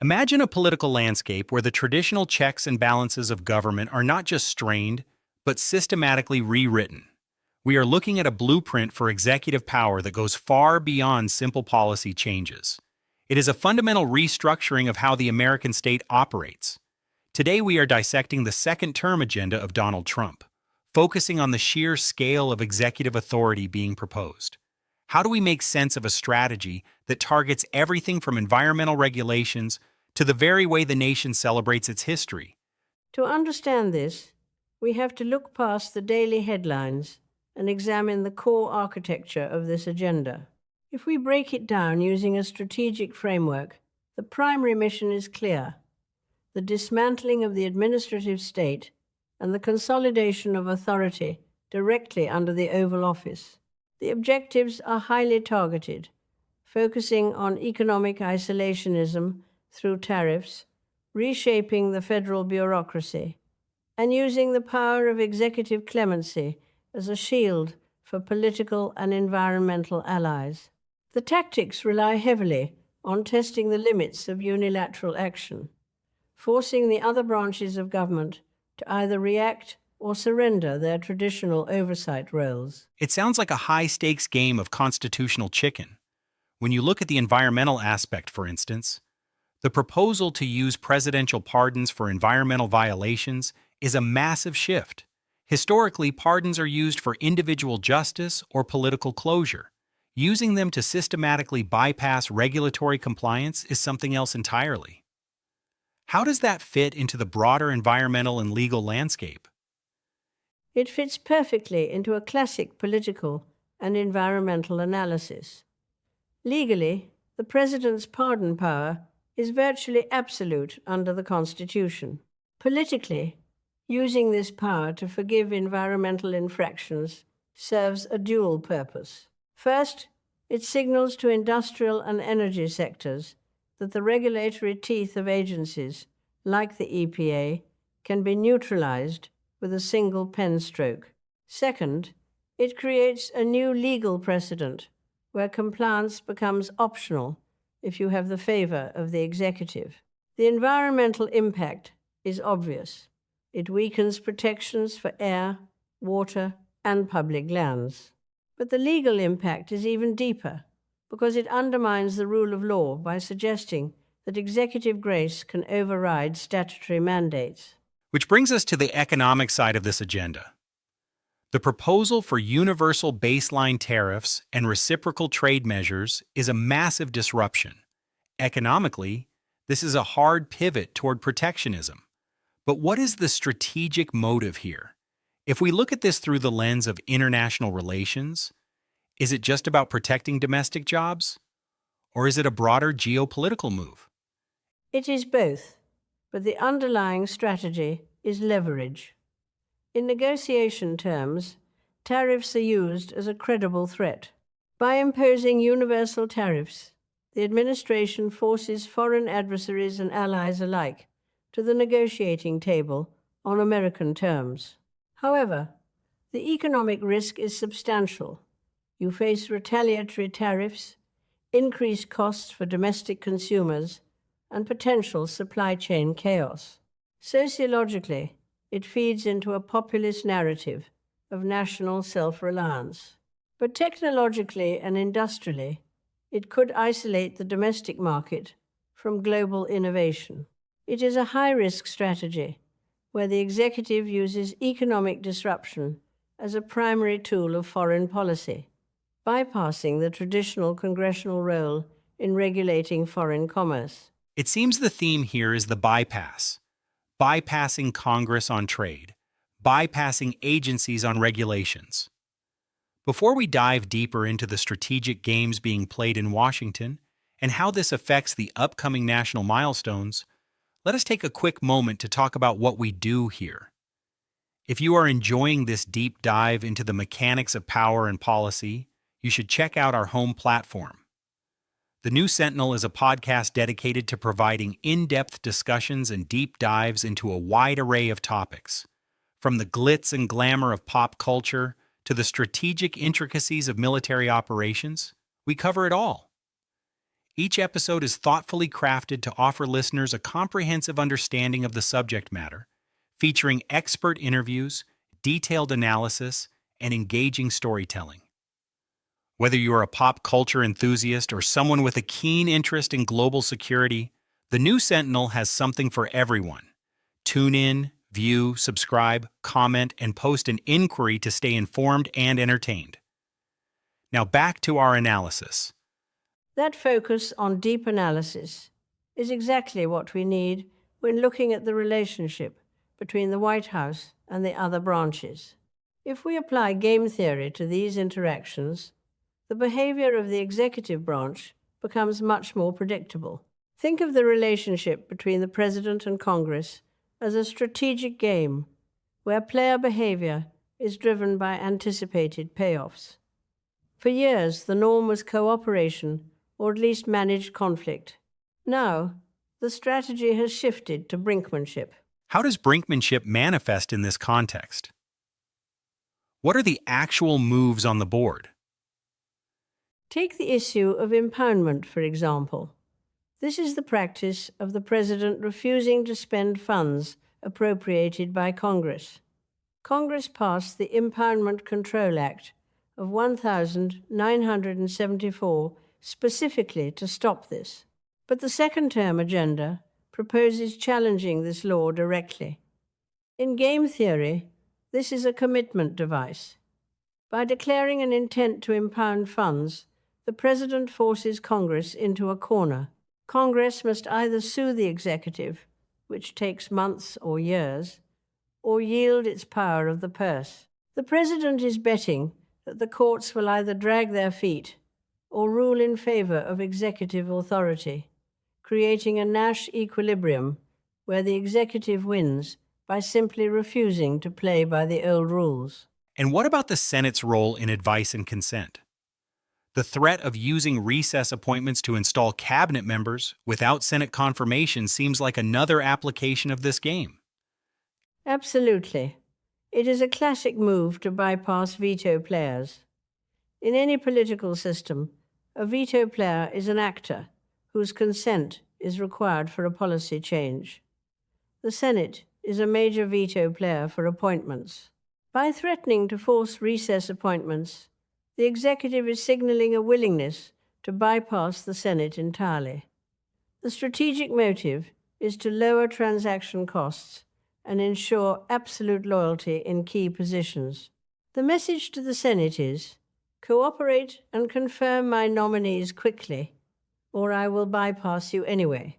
Imagine a political landscape where the traditional checks and balances of government are not just strained, but systematically rewritten. We are looking at a blueprint for executive power that goes far beyond simple policy changes. It is a fundamental restructuring of how the American state operates. Today we are dissecting the second-term agenda of Donald Trump, focusing on the sheer scale of executive authority being proposed. How do we make sense of a strategy that targets everything from environmental regulations to the very way the nation celebrates its history? To understand this, we have to look past the daily headlines and examine the core architecture of this agenda. If we break it down using a strategic framework, the primary mission is clear: the dismantling of the administrative state and the consolidation of authority directly under the Oval Office. The objectives are highly targeted, focusing on economic isolationism through tariffs, reshaping the federal bureaucracy, and using the power of executive clemency as a shield for political and environmental allies. The tactics rely heavily on testing the limits of unilateral action, forcing the other branches of government to either react or surrender their traditional oversight roles. It sounds like a high-stakes game of constitutional chicken. When you look at the environmental aspect, for instance, the proposal to use presidential pardons for environmental violations is a massive shift. Historically, pardons are used for individual justice or political closure. Using them to systematically bypass regulatory compliance is something else entirely. How does that fit into the broader environmental and legal landscape? It fits perfectly into a classic political and environmental analysis. Legally, the president's pardon power is virtually absolute under the Constitution. Politically, using this power to forgive environmental infractions serves a dual purpose. First, it signals to industrial and energy sectors that the regulatory teeth of agencies, like the EPA, can be neutralized with a single pen stroke. Second, it creates a new legal precedent where compliance becomes optional if you have the favor of the executive. The environmental impact is obvious. It weakens protections for air, water, and public lands. But the legal impact is even deeper because it undermines the rule of law by suggesting that executive grace can override statutory mandates. Which brings us to the economic side of this agenda. The proposal for universal baseline tariffs and reciprocal trade measures is a massive disruption. Economically, this is a hard pivot toward protectionism. But what is the strategic motive here? If we look at this through the lens of international relations, is it just about protecting domestic jobs? Or is it a broader geopolitical move? It is both, but the underlying strategy is leverage. In negotiation terms, tariffs are used as a credible threat. By imposing universal tariffs, the administration forces foreign adversaries and allies alike to the negotiating table on American terms. However, the economic risk is substantial. You face retaliatory tariffs, increased costs for domestic consumers, and potential supply chain chaos. Sociologically, it feeds into a populist narrative of national self-reliance. But technologically and industrially, it could isolate the domestic market from global innovation. It is a high-risk strategy where the executive uses economic disruption as a primary tool of foreign policy, bypassing the traditional congressional role in regulating foreign commerce. It seems the theme here is the bypass. Bypassing Congress on trade, bypassing agencies on regulations. Before we dive deeper into the strategic games being played in Washington and how this affects the upcoming national milestones, let us take a quick moment to talk about what we do here. If you are enjoying this deep dive into the mechanics of power and policy, you should check out our home platform. The New Sentinel is a podcast dedicated to providing in-depth discussions and deep dives into a wide array of topics. From the glitz and glamour of pop culture to the strategic intricacies of military operations, we cover it all. Each episode is thoughtfully crafted to offer listeners a comprehensive understanding of the subject matter, featuring expert interviews, detailed analysis, and engaging storytelling. Whether you are a pop culture enthusiast or someone with a keen interest in global security, the new Sentinel has something for everyone. Tune in, view, subscribe, comment, and post an inquiry to stay informed and entertained. Now back to our analysis. That focus on deep analysis is exactly what we need when looking at the relationship between the White House and the other branches. If we apply game theory to these interactions, the behavior of the executive branch becomes much more predictable. Think of the relationship between the President and Congress as a strategic game where player behavior is driven by anticipated payoffs. For years, the norm was cooperation or at least managed conflict. Now, the strategy has shifted to brinkmanship. How does brinkmanship manifest in this context? What are the actual moves on the board? Take the issue of impoundment, for example. This is the practice of the President refusing to spend funds appropriated by Congress. Congress passed the Impoundment Control Act of 1974 specifically to stop this. But the second-term agenda proposes challenging this law directly. In game theory, this is a commitment device. By declaring an intent to impound funds, the President forces Congress into a corner. Congress must either sue the executive, which takes months or years, or yield its power of the purse. The President is betting that the courts will either drag their feet or rule in favor of executive authority, creating a Nash equilibrium where the executive wins by simply refusing to play by the old rules. And what about the Senate's role in advice and consent? The threat of using recess appointments to install cabinet members without Senate confirmation seems like another application of this game. Absolutely. It is a classic move to bypass veto players. In any political system, a veto player is an actor whose consent is required for a policy change. The Senate is a major veto player for appointments. By threatening to force recess appointments, the executive is signaling a willingness to bypass the Senate entirely. The strategic motive is to lower transaction costs and ensure absolute loyalty in key positions. The message to the Senate is, cooperate and confirm my nominees quickly, or I will bypass you anyway,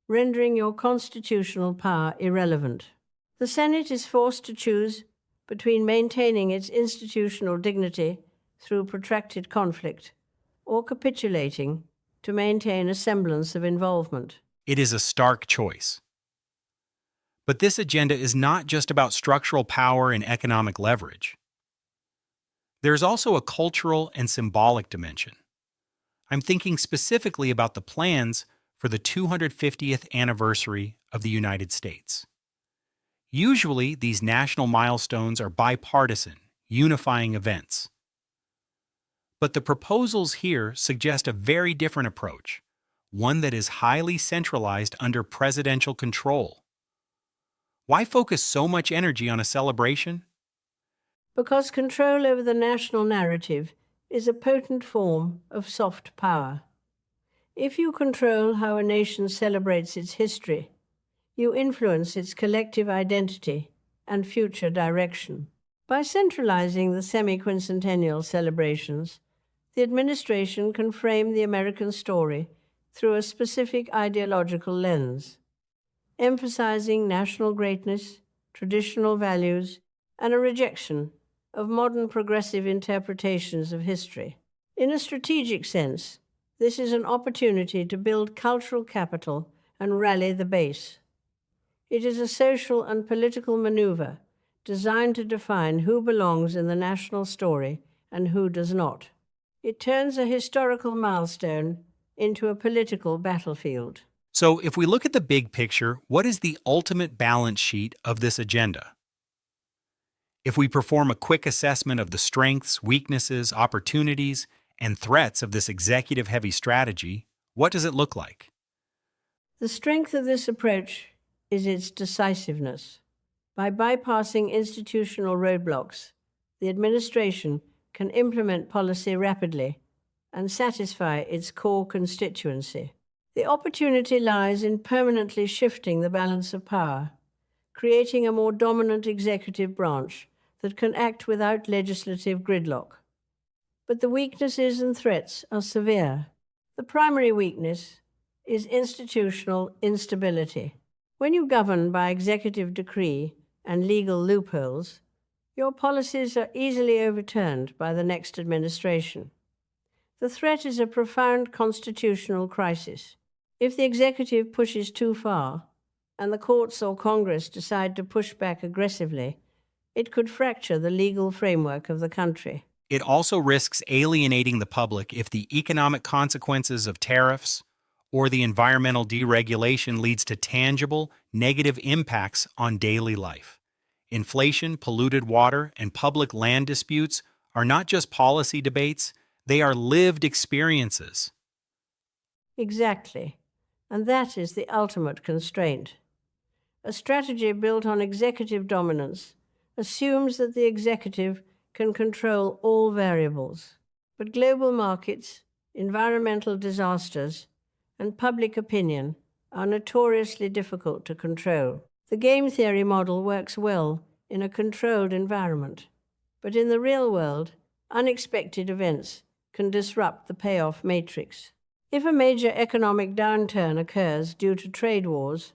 rendering your constitutional power irrelevant. The Senate is forced to choose between maintaining its institutional dignity through protracted conflict or capitulating to maintain a semblance of involvement. It is a stark choice. But this agenda is not just about structural power and economic leverage. There's also a cultural and symbolic dimension. I'm thinking specifically about the plans for the 250th anniversary of the United States. Usually, these national milestones are bipartisan, unifying events. But the proposals here suggest a very different approach, one that is highly centralized under presidential control. Why focus so much energy on a celebration? Because control over the national narrative is a potent form of soft power. If you control how a nation celebrates its history, you influence its collective identity and future direction. By centralizing the semi-quincentennial celebrations, the administration can frame the American story through a specific ideological lens, emphasizing national greatness, traditional values, and a rejection of modern progressive interpretations of history. In a strategic sense, this is an opportunity to build cultural capital and rally the base. It is a social and political maneuver designed to define who belongs in the national story and who does not. It turns a historical milestone into a political battlefield. So, if we look at the big picture, what is the ultimate balance sheet of this agenda? If we perform a quick assessment of the strengths, weaknesses, opportunities, and threats of this executive-heavy strategy, What does it look like? The strength of this approach is its decisiveness. By bypassing institutional roadblocks, the administration can implement policy rapidly and satisfy its core constituency. The opportunity lies in permanently shifting the balance of power, creating a more dominant executive branch that can act without legislative gridlock. But the weaknesses and threats are severe. The primary weakness is institutional instability. When you govern by executive decree and legal loopholes, your policies are easily overturned by the next administration. The threat is a profound constitutional crisis. If the executive pushes too far, and the courts or Congress decide to push back aggressively, it could fracture the legal framework of the country. It also risks alienating the public if the economic consequences of tariffs or the environmental deregulation leads to tangible, negative impacts on daily life. Inflation, polluted water, and public land disputes are not just policy debates, they are lived experiences. Exactly. And that is the ultimate constraint. A strategy built on executive dominance assumes that the executive can control all variables. But global markets, environmental disasters, and public opinion are notoriously difficult to control. The game theory model works well in a controlled environment, but in the real world, unexpected events can disrupt the payoff matrix. If a major economic downturn occurs due to trade wars,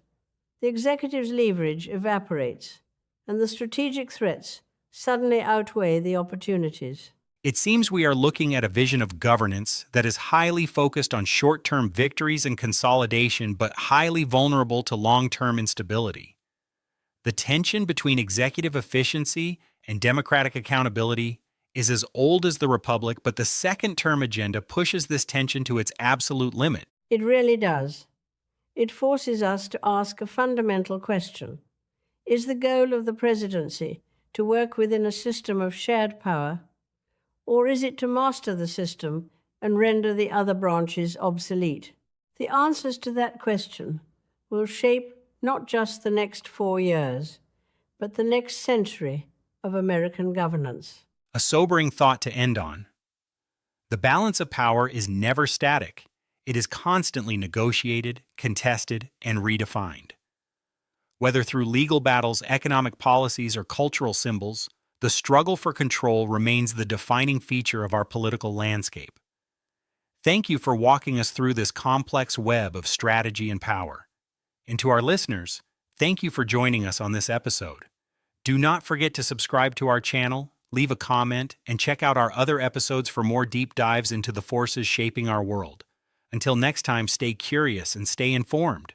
the executive's leverage evaporates, and the strategic threats suddenly outweigh the opportunities. It seems we are looking at a vision of governance that is highly focused on short-term victories and consolidation, but highly vulnerable to long-term instability. The tension between executive efficiency and democratic accountability is as old as the Republic, but the second-term agenda pushes this tension to its absolute limit. It really does. It forces us to ask a fundamental question. Is the goal of the presidency to work within a system of shared power, or is it to master the system and render the other branches obsolete? The answers to that question will shape not just the next 4 years, but the next century of American governance. A sobering thought to end on. The balance of power is never static. It is constantly negotiated, contested, and redefined. Whether through legal battles, economic policies, or cultural symbols, the struggle for control remains the defining feature of our political landscape. Thank you for walking us through this complex web of strategy and power. And to our listeners, thank you for joining us on this episode. Do not forget to subscribe to our channel, leave a comment, and check out our other episodes for more deep dives into the forces shaping our world. Until next time, stay curious and stay informed.